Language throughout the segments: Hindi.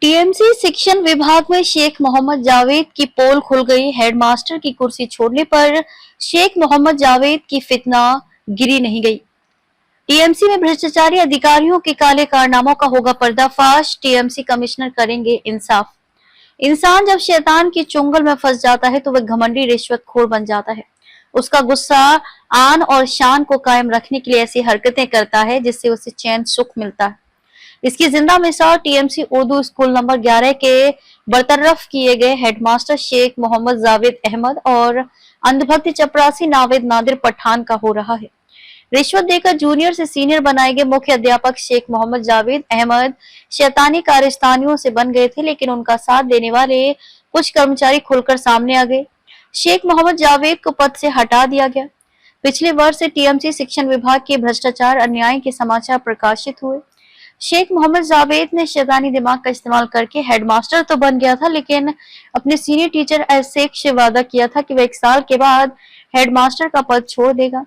टीएमसी शिक्षण विभाग में शेख मोहम्मद जावेद की पोल खुल गई। हेडमास्टर की कुर्सी छोड़ने पर शेख मोहम्मद जावेद की फितना गिरी नहीं गई। टीएमसी में भ्रष्टाचारी अधिकारियों के काले कारनामों का होगा पर्दाफाश। टीएमसी कमिश्नर करेंगे इंसाफ। इंसान जब शैतान की चुंगल में फंस जाता है तो वह घमंडी रिश्वतखोर बन जाता है। उसका गुस्सा आन और शान को कायम रखने के लिए ऐसी हरकतें करता है जिससे उसे चैन सुख मिलता है। इसकी जिंदा मिसाल टीएमसी उर्दू स्कूल नंबर 11 के बरतरफ किए गए हेडमास्टर शेख मोहम्मद जावेद अहमद और अंधभक्त चपरासी नावेद नादिर पठान का हो रहा है। रिश्वत देकर जूनियर से सीनियर बनाए गए मुख्य अध्यापक शेख मोहम्मद जावेद अहमद शैतानी कारस्तानियों से बन गए थे, लेकिन उनका साथ देने वाले कुछ कर्मचारी खुलकर सामने आ गए। शेख मोहम्मद जावेद को पद से हटा दिया गया। पिछले वर्ष से टीएमसी शिक्षण विभाग के भ्रष्टाचार अन्याय के समाचार प्रकाशित हुए। शेख मोहम्मद जावेद ने शैतानी दिमाग का इस्तेमाल करके हेडमास्टर तो बन गया था, लेकिन अपने सीनियर टीचर शेख से वादा किया था कि वह 1 साल के बाद हेडमास्टर का पद छोड़ देगा।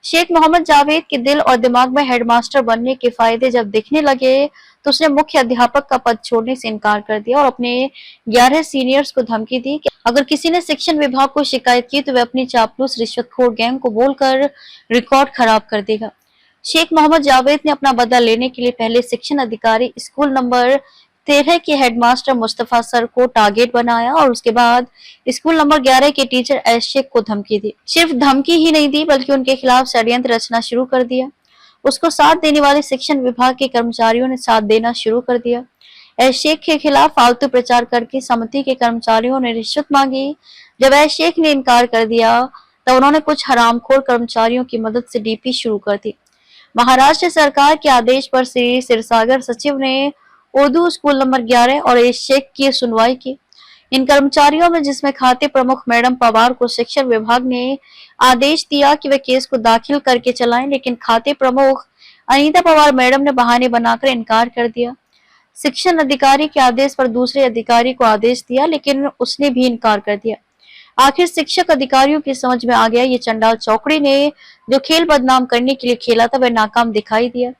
शेख मोहम्मद जावेद के दिल और दिमाग में हेडमास्टर बनने के फायदे जब दिखने लगे तो उसने मुख्य अध्यापक का पद छोड़ने से इनकार कर दिया और अपने 11 सीनियर्स को धमकी दी कि अगर किसी ने शिक्षण विभाग को शिकायत की तो वह अपनी चापलूस रिश्वतखोर गैंग को बोलकर रिकॉर्ड खराब कर देगा। शेख मोहम्मद जावेद ने अपना बदला लेने के लिए पहले शिक्षण अधिकारी स्कूल नंबर 13 के हेडमास्टर मुस्तफा सर को टारगेट बनाया और उसके बाद स्कूल नंबर 11 के टीचर एस शेख को धमकी दी। सिर्फ धमकी ही नहीं दी बल्कि उनके खिलाफ षड्यंत्र रचना शुरू कर दिया। उसको साथ देने वाले शिक्षण विभाग के कर्मचारियों ने साथ देना शुरू कर दिया। एस शेख के खिलाफ फालतू प्रचार करके समिति के कर्मचारियों ने रिश्वत मांगी। जब एस शेख ने इनकार कर दिया तब उन्होंने कुछ हरामखोर कर्मचारियों की मदद से डीपी शुरू कर दी। महाराष्ट्र सरकार के आदेश पर श्री सिरसागर सचिव ने उर्दू स्कूल नंबर 11 और एस शेख की सुनवाई की। इन कर्मचारियों में जिसमें खाते प्रमुख मैडम पवार को शिक्षण विभाग ने आदेश दिया कि वे केस को दाखिल करके चलाएं, लेकिन खाते प्रमुख अनीता पवार मैडम ने बहाने बनाकर इनकार कर दिया। शिक्षण अधिकारी के आदेश पर दूसरे अधिकारी को आदेश दिया, लेकिन उसने भी इनकार कर दिया। आखिर शिक्षक अधिकारियों की समझ में आ गया ये चंडाल चौकड़ी ने जो खेल बदनाम करने के लिए खेला था वह नाकाम दिखाई दिया।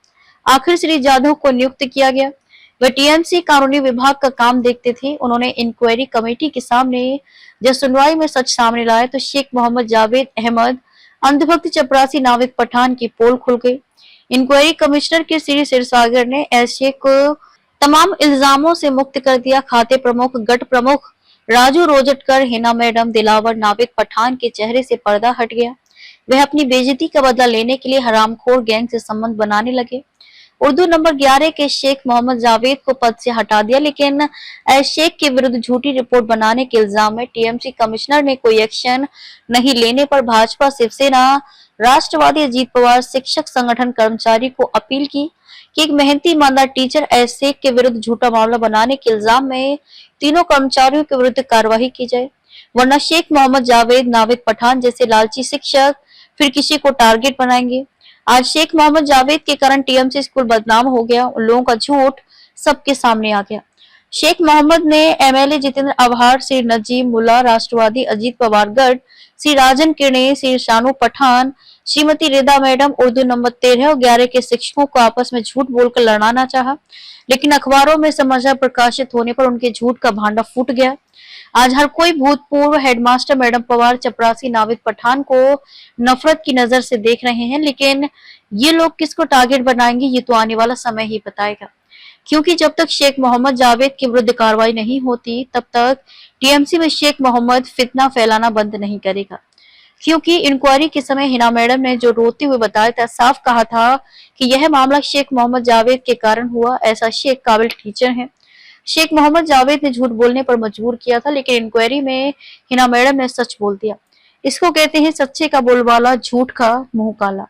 आखिर श्री जाधव को नियुक्त किया गया। वह टीएमसी कानूनी विभाग का काम देखते थे। उन्होंने इंक्वायरी कमेटी के सामने जब सुनवाई में सच सामने लाया तो शेख मोहम्मद जावेद अहमद अंधभक्त चपरासी नावेद पठान की पोल खुल गई। इंक्वायरी कमिश्नर के श्री सिरसागर ने एस शेख को तमाम इल्जामों से मुक्त कर दिया। खाते प्रमुख गट प्रमुख राजू रोजटकर, हिना मैडम, दिलावर नावेद पठान के चेहरे से पर्दा हट गया। वह अपनी बेइज्जती का बदला लेने के लिए हरामखोर गैंग से संबंध बनाने लगे। उर्दू नंबर 11 के शेख मोहम्मद जावेद को पद से हटा दिया, लेकिन एस शेख के विरुद्ध झूठी रिपोर्ट बनाने के इल्जाम में टीएमसी कमिश्नर ने कोई एक्शन नहीं लेने पर भाजपा, शिवसेना, राष्ट्रवादी, अजीत पवार शिक्षक संगठन कर्मचारी को अपील की कि एक मेहनती ईमानदार टीचर एस शेख के विरुद्ध झूठा मामला बनाने के इल्जाम में तीनों कर्मचारियों के विरुद्ध कार्रवाई की जाए, वरना शेख मोहम्मद जावेद नावेद पठान जैसे लालची शिक्षक फिर किसी को टारगेट बनाएंगे। आज शेख मोहम्मद जावेद के कारण टीएमसी स्कूल बदनाम हो गया। उन लोगों का झूठ सबके सामने आ गया। शेख मोहम्मद ने एमएलए जितेंद्र आभार, श्री नजीम मुल्ला, राष्ट्रवादी अजीत पवार गढ़, श्री राजन किरणे, श्री शानू पठान, श्रीमती रेदा मैडम, उर्दू नंबर 13 और 11 के शिक्षकों को आपस में झूठ बोलकर लड़ाना चाहा, लेकिन अखबारों में समाचार प्रकाशित होने पर उनके झूठ का भांडा फूट गया। आज हर कोई भूतपूर्व हेडमास्टर मैडम पवार, चपरासी नावेद पठान को नफरत की नजर से देख रहे हैं, लेकिन ये लोग किसको टारगेट बनाएंगे ये तो आने वाला समय ही बताएगा। क्योंकि जब तक शेख मोहम्मद जावेद के विरुद्ध कार्रवाई नहीं होती तब तक टीएमसी में शेख मोहम्मद फितना फैलाना बंद नहीं करेगा। क्योंकि इंक्वायरी के समय हिना मैडम ने जो रोते हुए बताया था, साफ कहा था कि यह मामला शेख मोहम्मद जावेद के कारण हुआ। ऐसा शेख काबिल टीचर है। शेख मोहम्मद जावेद ने झूठ बोलने पर मजबूर किया था, लेकिन इंक्वायरी में हिना मैडम ने सच बोल दिया। इसको कहते हैं सच्चे का बोलबाला, झूठ का मुंह काला।